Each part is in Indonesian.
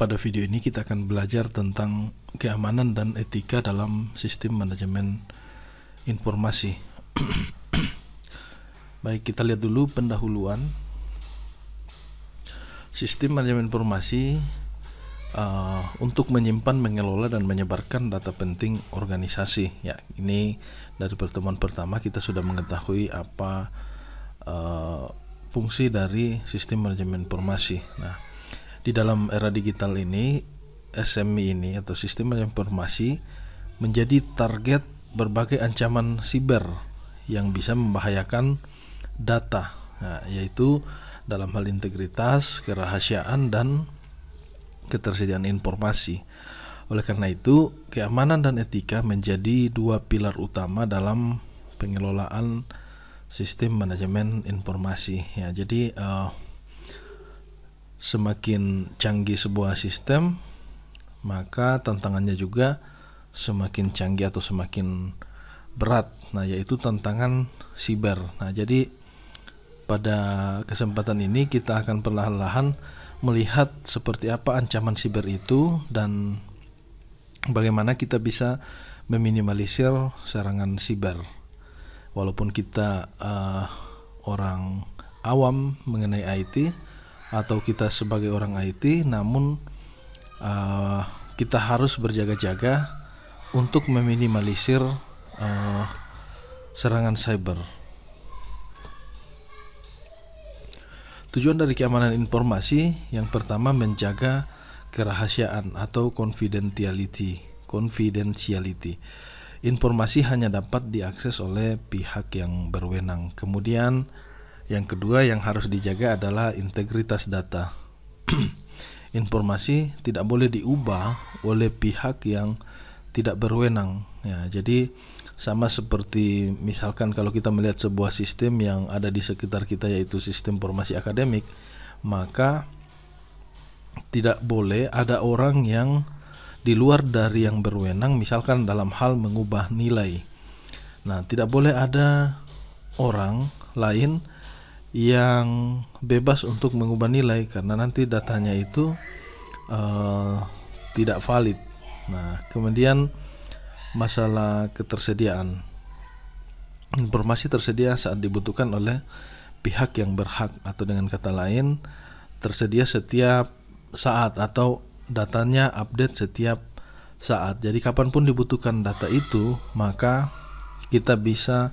Pada video ini kita akan belajar tentang keamanan dan etika dalam sistem manajemen informasi. Baik, kita lihat dulu pendahuluan. Sistem manajemen informasi untuk menyimpan, mengelola, dan menyebarkan data penting organisasi. Ya, ini dari pertemuan pertama kita sudah mengetahui apa fungsi dari sistem manajemen informasi. Nah, di dalam era digital ini, SMI ini atau sistem manajemen informasi menjadi target berbagai ancaman siber yang bisa membahayakan data, yaitu dalam hal integritas, kerahasiaan, dan ketersediaan informasi. Oleh karena itu, keamanan dan etika menjadi dua pilar utama dalam pengelolaan sistem manajemen informasi. Ya, jadi semakin canggih sebuah sistem, maka tantangannya juga semakin canggih atau semakin berat. Nah, yaitu tantangan siber. Nah, jadi pada kesempatan ini kita akan perlahan-lahan melihat seperti apa ancaman siber itu dan bagaimana kita bisa meminimalisir serangan siber. Walaupun kita orang awam mengenai IT atau kita sebagai orang IT, namun kita harus berjaga-jaga untuk meminimalisir serangan cyber. Tujuan dari keamanan informasi yang pertama menjaga kerahasiaan atau confidentiality. Informasi hanya dapat diakses oleh pihak yang berwenang. Kemudian yang kedua yang harus dijaga adalah integritas data. Informasi tidak boleh diubah oleh pihak yang tidak berwenang. Ya, jadi sama seperti misalkan kalau kita melihat sebuah sistem yang ada di sekitar kita, yaitu sistem informasi akademik, maka tidak boleh ada orang yang di luar dari yang berwenang, misalkan dalam hal mengubah nilai. Nah, tidak boleh ada orang lain yang bebas untuk mengubah nilai karena nanti datanya itu tidak valid. Nah, kemudian masalah ketersediaan. Informasi tersedia saat dibutuhkan oleh pihak yang berhak, atau dengan kata lain tersedia setiap saat atau datanya update setiap saat. Jadi kapanpun dibutuhkan data itu, maka kita bisa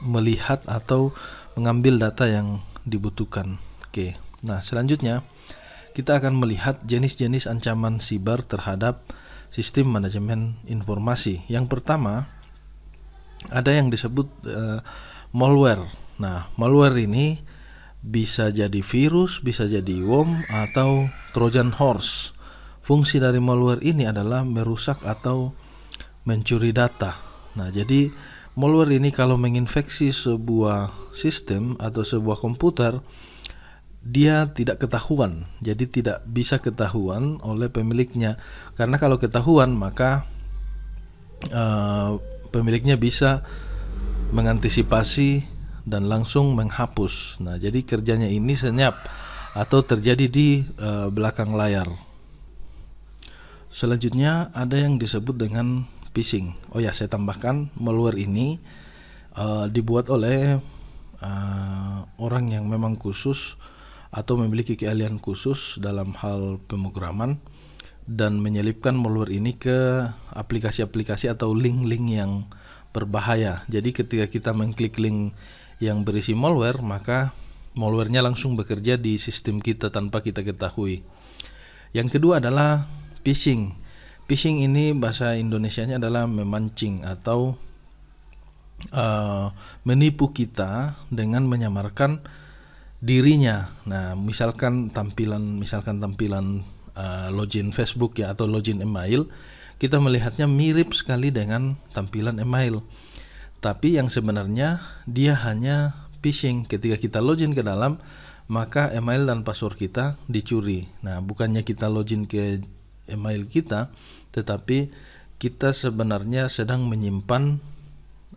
melihat atau mengambil data yang dibutuhkan. Oke. Nah, selanjutnya kita akan melihat jenis-jenis ancaman siber terhadap sistem manajemen informasi. Yang pertama, ada yang disebut malware. Nah, malware ini bisa jadi virus, bisa jadi worm, atau Trojan horse. Fungsi dari malware ini adalah merusak atau mencuri data. Nah, jadi malware ini kalau menginfeksi sebuah sistem atau sebuah komputer, dia tidak ketahuan, jadi tidak bisa ketahuan oleh pemiliknya. Karena kalau ketahuan, maka pemiliknya bisa mengantisipasi dan langsung menghapus. Nah, jadi kerjanya ini senyap atau terjadi di belakang layar. Selanjutnya ada yang disebut dengan phishing. Oh ya, saya tambahkan, malware ini dibuat oleh orang yang memang khusus atau memiliki keahlian khusus dalam hal pemrograman dan menyelipkan malware ini ke aplikasi-aplikasi atau link-link yang berbahaya. Jadi ketika kita mengklik link yang berisi malware, maka malwarenya langsung bekerja di sistem kita tanpa kita ketahui. Yang kedua adalah phishing. Phishing ini bahasa Indonesianya adalah memancing atau menipu kita dengan menyamarkan dirinya. Nah, misalkan tampilan login Facebook ya, atau login email, kita melihatnya mirip sekali dengan tampilan email. Tapi yang sebenarnya dia hanya phishing. Ketika kita login ke dalam, maka email dan password kita dicuri. Nah, bukannya kita login ke email kita, tetapi kita sebenarnya sedang menyimpan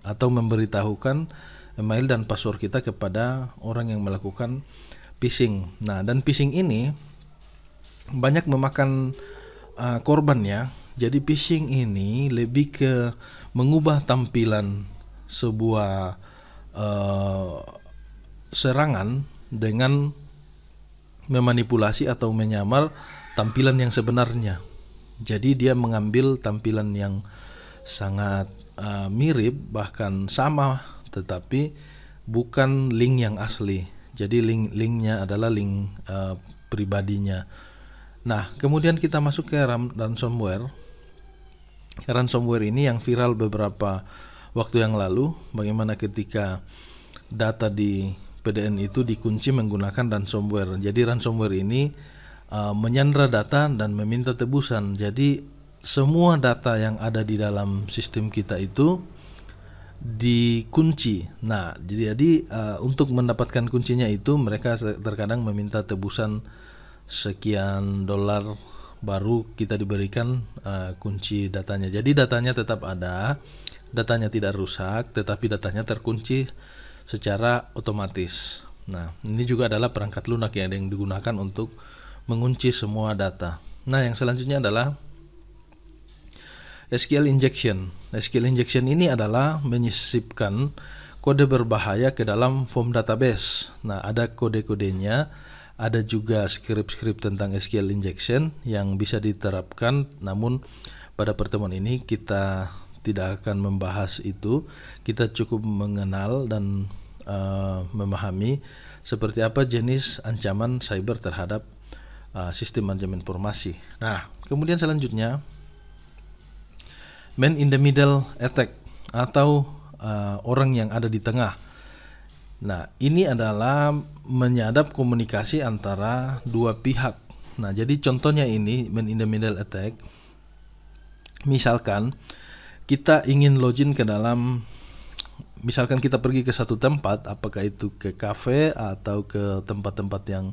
atau memberitahukan email dan password kita kepada orang yang melakukan phishing. Nah, dan phishing ini banyak memakan korban ya. Jadi phishing ini lebih ke mengubah tampilan sebuah uh, serangan dengan memanipulasi atau menyamar tampilan yang sebenarnya. Jadi dia mengambil tampilan yang sangat mirip bahkan sama, tetapi bukan link yang asli. Jadi linknya adalah link pribadinya. Nah, kemudian kita masuk ke ransomware. Ransomware ini yang viral beberapa waktu yang lalu, bagaimana ketika data di PDN itu dikunci menggunakan ransomware. Jadi ransomware ini menyandra data dan meminta tebusan. Jadi semua data yang ada di dalam sistem kita itu dikunci. Nah, jadi untuk mendapatkan kuncinya itu mereka terkadang meminta tebusan sekian dolar baru kita diberikan kunci datanya. Jadi datanya tetap ada, datanya tidak rusak, tetapi datanya terkunci secara otomatis. Nah, ini juga adalah perangkat lunak yang digunakan untuk mengunci semua data. Nah, yang selanjutnya adalah SQL injection. SQL injection ini adalah menyisipkan kode berbahaya ke dalam form database. Nah, ada kode-kodenya, ada juga skrip-skrip tentang SQL injection yang bisa diterapkan, namun pada pertemuan ini kita tidak akan membahas itu. Kita cukup mengenal dan memahami seperti apa jenis ancaman cyber terhadap sistem manajemen informasi. Nah, kemudian selanjutnya man in the middle attack atau orang yang ada di tengah. Nah, ini adalah menyadap komunikasi antara dua pihak. Nah, jadi contohnya ini man in the middle attack. Misalkan kita ingin login ke dalam, misalkan kita pergi ke satu tempat, apakah itu ke kafe atau ke tempat-tempat yang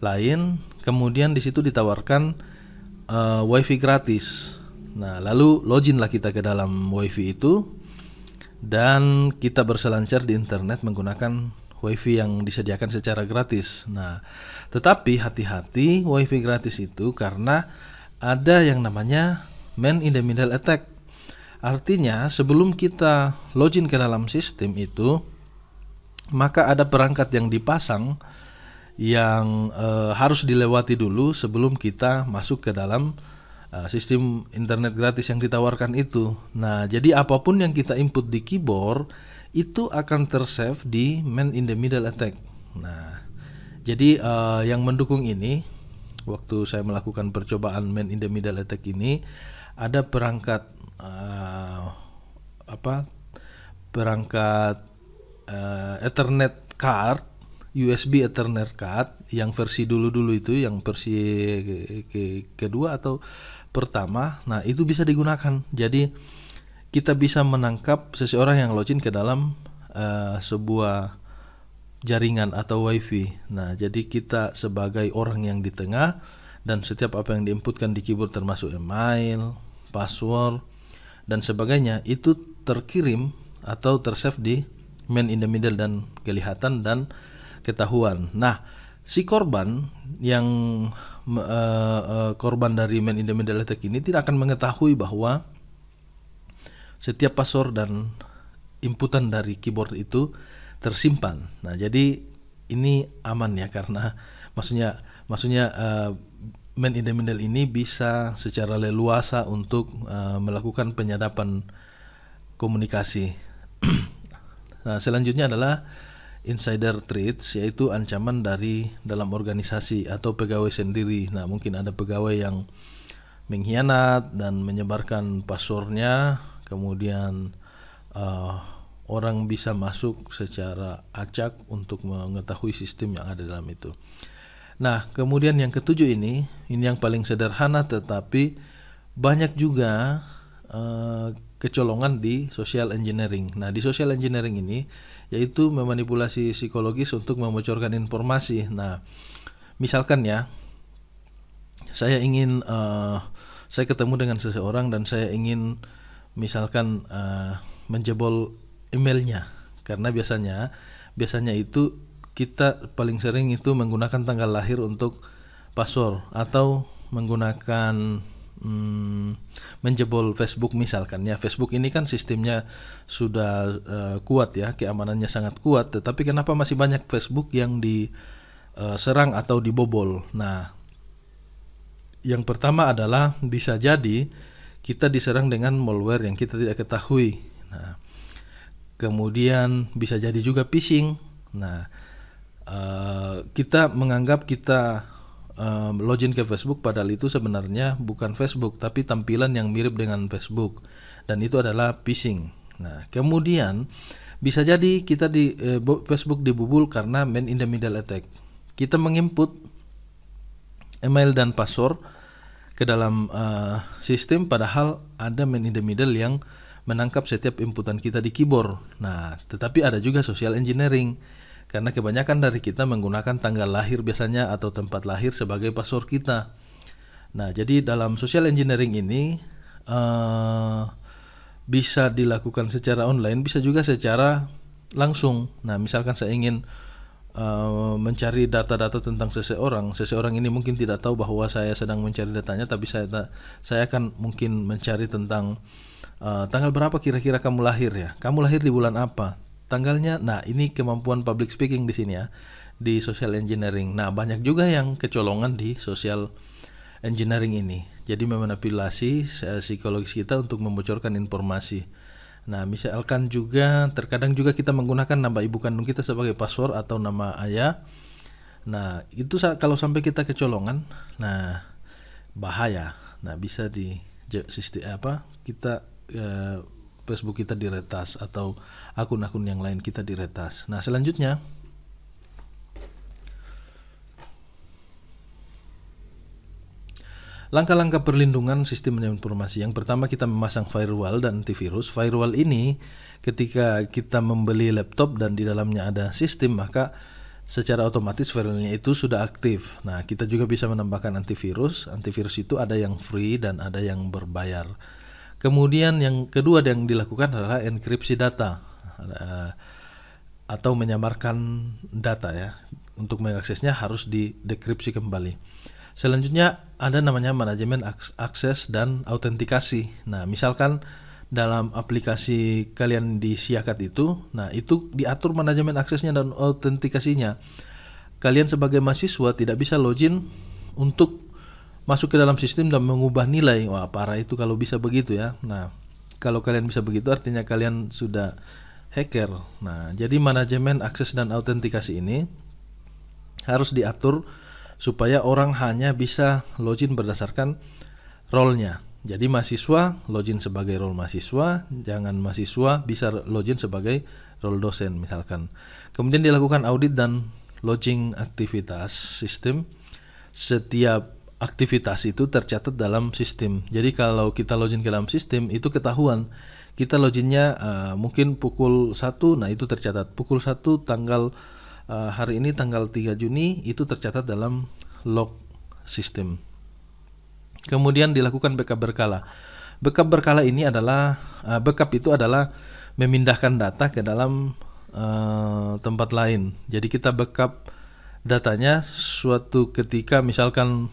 lain, kemudian di situ ditawarkan wifi gratis. Nah, lalu login lah kita ke dalam wifi itu dan kita berselancar di internet menggunakan wifi yang disediakan secara gratis. Nah, tetapi hati-hati wifi gratis itu karena ada yang namanya man in the middle attack. Artinya sebelum kita login ke dalam sistem itu, maka ada perangkat yang dipasang yang harus dilewati dulu sebelum kita masuk ke dalam sistem internet gratis yang ditawarkan itu. Nah, jadi apapun yang kita input di keyboard itu akan tersave di man in the middle attack. Nah, jadi yang mendukung ini, waktu saya melakukan percobaan man in the middle attack ini, ada perangkat Ethernet card, USB Ethernet card yang versi dulu-dulu itu, yang versi kedua atau pertama. Nah, itu bisa digunakan. Jadi kita bisa menangkap seseorang yang login ke dalam sebuah jaringan atau wifi. Nah, jadi kita sebagai orang yang di tengah dan setiap apa yang diinputkan di keyboard termasuk email, password dan sebagainya itu terkirim atau tersave di man in the middle dan kelihatan dan ketahuan. Nah, si korban yang korban dari man in the middle attack ini tidak akan mengetahui bahwa setiap password dan inputan dari keyboard itu tersimpan. Nah, jadi ini aman ya, karena maksudnya man in the middle ini bisa secara leluasa untuk melakukan penyadapan komunikasi. Nah, selanjutnya adalah insider threats, yaitu ancaman dari dalam organisasi atau pegawai sendiri. Nah, mungkin ada pegawai yang mengkhianat dan menyebarkan passwordnya, kemudian orang bisa masuk secara acak untuk mengetahui sistem yang ada dalam itu. Nah, kemudian yang ketujuh ini yang paling sederhana tetapi banyak juga kecolongan di social engineering. Nah, di social engineering ini yaitu memanipulasi psikologis untuk membocorkan informasi. Nah, misalkan ya, saya ketemu dengan seseorang dan saya ingin misalkan menjebol emailnya, karena biasanya itu kita paling sering itu menggunakan tanggal lahir untuk password atau menggunakan menjebol Facebook misalkan ya. Facebook ini kan sistemnya sudah kuat ya, keamanannya sangat kuat, tetapi kenapa masih banyak Facebook yang diserang atau dibobol? Nah, yang pertama adalah bisa jadi kita diserang dengan malware yang kita tidak ketahui. Nah, kemudian bisa jadi juga phishing. Nah, kita menganggap kita login ke Facebook, padahal itu sebenarnya bukan Facebook tapi tampilan yang mirip dengan Facebook, dan itu adalah phishing. Nah, kemudian bisa jadi kita Facebook dibobol karena man in the middle attack. Kita menginput email dan password ke dalam sistem, padahal ada man in the middle yang menangkap setiap inputan kita di keyboard. Nah, tetapi ada juga social engineering, karena kebanyakan dari kita menggunakan tanggal lahir biasanya atau tempat lahir sebagai password kita. Nah, jadi dalam social engineering ini bisa dilakukan secara online, bisa juga secara langsung. Nah, misalkan saya ingin mencari data-data tentang seseorang ini mungkin tidak tahu bahwa saya sedang mencari datanya, tapi saya akan mungkin mencari tentang tanggal berapa kira-kira kamu lahir ya, kamu lahir di bulan apa, tanggalnya. Nah, ini kemampuan public speaking di sini ya, di social engineering. Nah, banyak juga yang kecolongan di social engineering ini, jadi memanipulasi psikologis kita untuk membocorkan informasi. Nah, misalkan juga terkadang juga kita menggunakan nama ibu kandung kita sebagai password atau nama ayah. Nah, itu kalau sampai kita kecolongan, nah bahaya. Nah, bisa di sistem kita Facebook kita diretas atau akun-akun yang lain kita diretas. Nah, selanjutnya langkah-langkah perlindungan sistem informasi. Yang pertama, kita memasang firewall dan antivirus. Firewall ini ketika kita membeli laptop dan di dalamnya ada sistem, maka secara otomatis firewallnya itu sudah aktif. Nah, kita juga bisa menambahkan antivirus. Antivirus itu ada yang free dan ada yang berbayar. Kemudian yang kedua yang dilakukan adalah enkripsi data atau menyamarkan data ya. Untuk mengaksesnya harus didekripsi kembali. Selanjutnya ada namanya manajemen akses dan autentikasi. Nah, misalkan dalam aplikasi kalian di Siakat itu, nah itu diatur manajemen aksesnya dan autentikasinya. Kalian sebagai mahasiswa tidak bisa login untuk masuk ke dalam sistem dan mengubah nilai. Wah, parah itu kalau bisa begitu ya. Nah, kalau kalian bisa begitu artinya kalian sudah hacker. Nah, jadi manajemen akses dan autentikasi ini harus diatur supaya orang hanya bisa login berdasarkan role-nya. Jadi mahasiswa login sebagai role mahasiswa, jangan mahasiswa bisa login sebagai role dosen misalkan. Kemudian dilakukan audit dan logging aktivitas sistem. Setiap aktivitas itu tercatat dalam sistem. Jadi kalau kita login ke dalam sistem itu ketahuan. Kita loginnya mungkin pukul 1, nah itu tercatat. Pukul 1 tanggal hari ini tanggal 3 Juni itu tercatat dalam log sistem. Kemudian dilakukan backup berkala. Backup berkala ini adalah backup itu adalah memindahkan data ke dalam tempat lain. Jadi kita backup datanya suatu ketika misalkan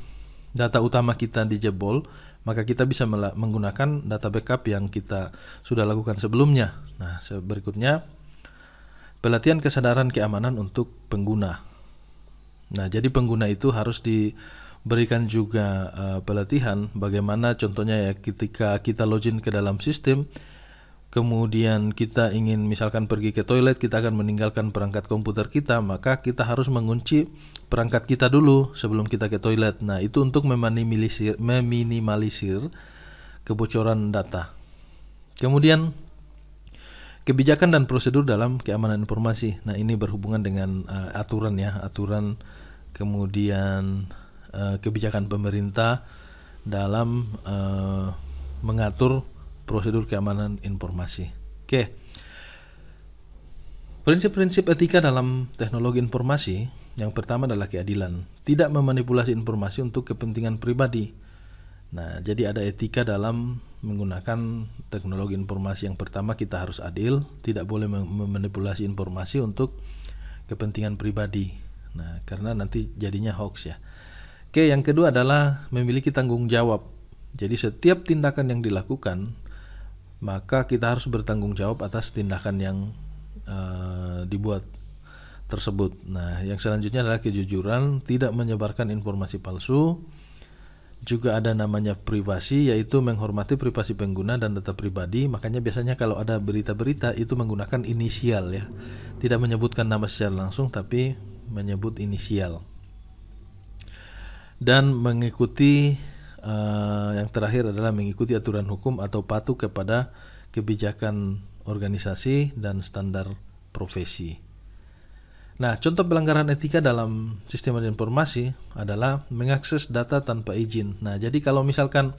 data utama kita dijebol, maka kita bisa menggunakan data backup yang kita sudah lakukan sebelumnya. Nah, berikutnya pelatihan kesadaran keamanan untuk pengguna. Nah, jadi pengguna itu harus diberikan juga pelatihan bagaimana contohnya ya ketika kita login ke dalam sistem, kemudian kita ingin misalkan pergi ke toilet, kita akan meninggalkan perangkat komputer kita, maka kita harus mengunci perangkat kita dulu sebelum kita ke toilet. Nah, itu untuk meminimalisir kebocoran data. Kemudian kebijakan dan prosedur dalam keamanan informasi. Nah, ini berhubungan dengan aturan ya, aturan kemudian kebijakan pemerintah dalam mengatur prosedur keamanan informasi. Oke. Prinsip-prinsip etika dalam teknologi informasi, yang pertama adalah keadilan. Tidak memanipulasi informasi untuk kepentingan pribadi. Nah, jadi ada etika dalam menggunakan teknologi informasi. Yang pertama, kita harus adil, tidak boleh memanipulasi informasi untuk kepentingan pribadi. Nah, karena nanti jadinya hoax ya. Oke, Oke, yang kedua adalah memiliki tanggung jawab. Jadi setiap tindakan yang dilakukan, maka kita harus bertanggung jawab atas tindakan yang dibuat tersebut. Nah, yang selanjutnya adalah kejujuran, tidak menyebarkan informasi palsu. Juga ada namanya privasi, yaitu menghormati privasi pengguna dan data pribadi. Makanya biasanya kalau ada berita-berita itu menggunakan inisial ya, tidak menyebutkan nama secara langsung tapi menyebut inisial. Dan mengikuti yang terakhir adalah mengikuti aturan hukum atau patuh kepada kebijakan organisasi dan standar profesi. Nah, contoh pelanggaran etika dalam sistem informasi adalah mengakses data tanpa izin. Nah, jadi kalau misalkan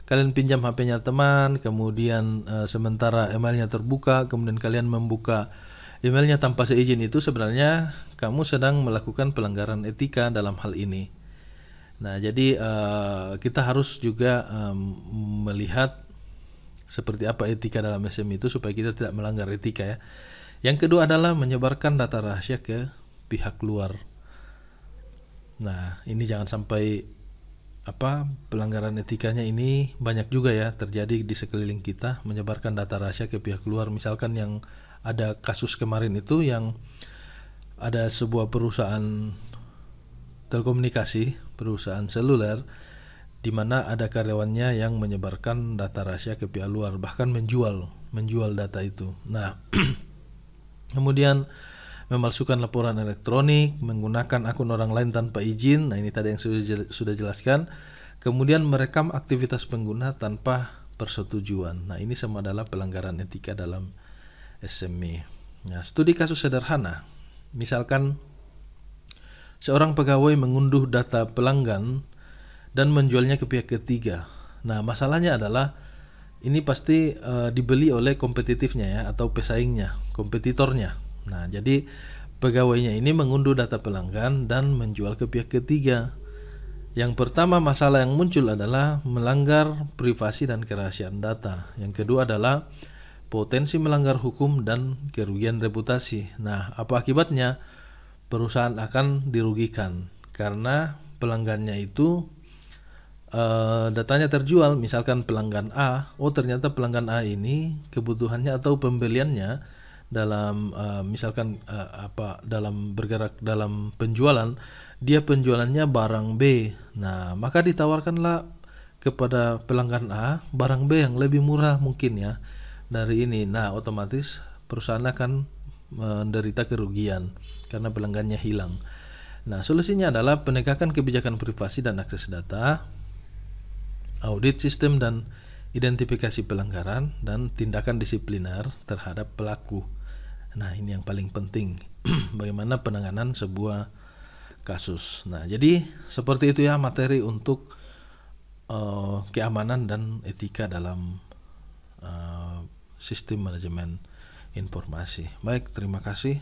kalian pinjam HP-nya teman, kemudian sementara emailnya terbuka, kemudian kalian membuka emailnya tanpa seizin, itu sebenarnya kamu sedang melakukan pelanggaran etika dalam hal ini. Nah, jadi kita harus juga melihat seperti apa etika dalam SM itu supaya kita tidak melanggar etika ya. Yang kedua adalah menyebarkan data rahasia ke pihak luar. Nah, ini jangan sampai pelanggaran etikanya ini banyak juga ya terjadi di sekeliling kita, menyebarkan data rahasia ke pihak luar. Misalkan yang ada kasus kemarin itu yang ada sebuah perusahaan telekomunikasi, perusahaan seluler, di mana ada karyawannya yang menyebarkan data rahasia ke pihak luar, bahkan menjual data itu. Nah, kemudian memalsukan laporan elektronik, menggunakan akun orang lain tanpa izin. Nah, ini tadi yang sudah jelaskan. Kemudian merekam aktivitas pengguna tanpa persetujuan. Nah, ini semua adalah pelanggaran etika dalam SME. Nah, studi kasus sederhana. Misalkan seorang pegawai mengunduh data pelanggan dan menjualnya ke pihak ketiga. Nah, masalahnya adalah ini pasti dibeli oleh kompetitifnya ya, atau pesaingnya, kompetitornya. Nah, jadi pegawainya ini mengunduh data pelanggan dan menjual ke pihak ketiga. Yang pertama masalah yang muncul adalah melanggar privasi dan kerahasiaan data. Yang kedua adalah potensi melanggar hukum dan kerugian reputasi. Nah, apa akibatnya? Perusahaan akan dirugikan karena pelanggannya itu datanya terjual. Misalkan pelanggan A, ternyata pelanggan A ini kebutuhannya atau pembeliannya dalam misalkan dalam bergerak dalam penjualan, dia penjualannya barang B. Nah, maka ditawarkanlah kepada pelanggan A barang B yang lebih murah mungkin ya dari ini. Nah, otomatis perusahaan akan menderita kerugian karena pelanggannya hilang. Nah, solusinya adalah penegakan kebijakan privasi dan akses data, audit sistem dan identifikasi pelanggaran, dan tindakan disipliner terhadap pelaku. Nah, ini yang paling penting. Bagaimana penanganan sebuah kasus. Nah, jadi seperti itu ya materi untuk keamanan dan etika dalam sistem manajemen informasi. Baik, terima kasih.